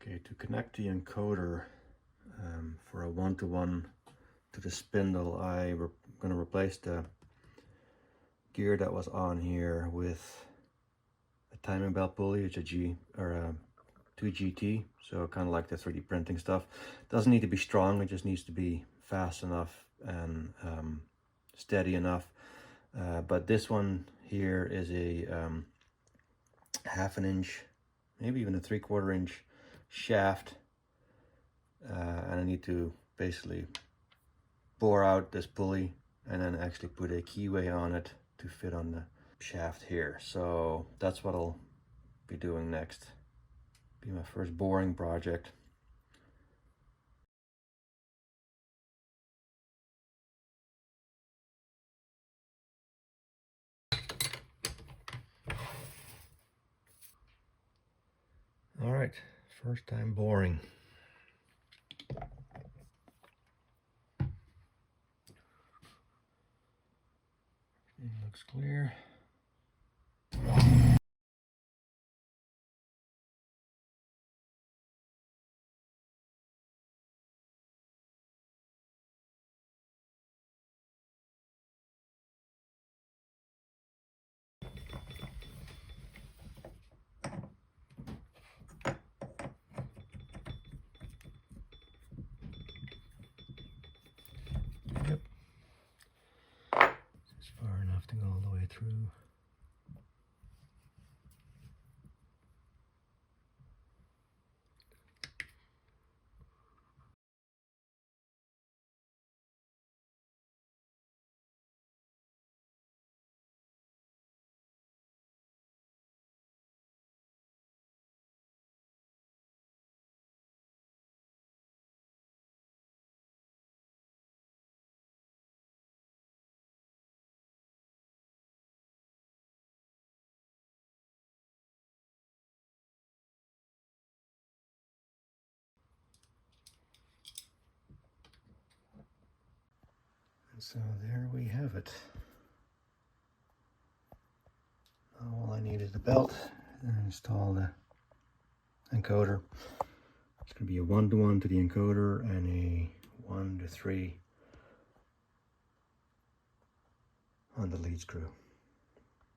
Okay, to connect the encoder for a one-to-one to the spindle, I'm going to replace the gear that was on here with a timing belt pulley, which is a 2GT, so kind of like the 3D printing stuff. Doesn't need to be strong, it just needs to be fast enough and steady enough. But this one here is a 1/2 inch, maybe even a 3/4 inch shaft, and I need to basically bore out this pulley and then actually put a keyway on it to fit on the shaft here. So that's what I'll be doing next. Be my first boring project. All right, first time boring. Everything looks clear. Yep. This is far enough to go all the way through. And so there we have it. Now all I need is the belt and install the encoder. It's going to be a 1-to-1 to the encoder and a 1-to-3 on the lead screw.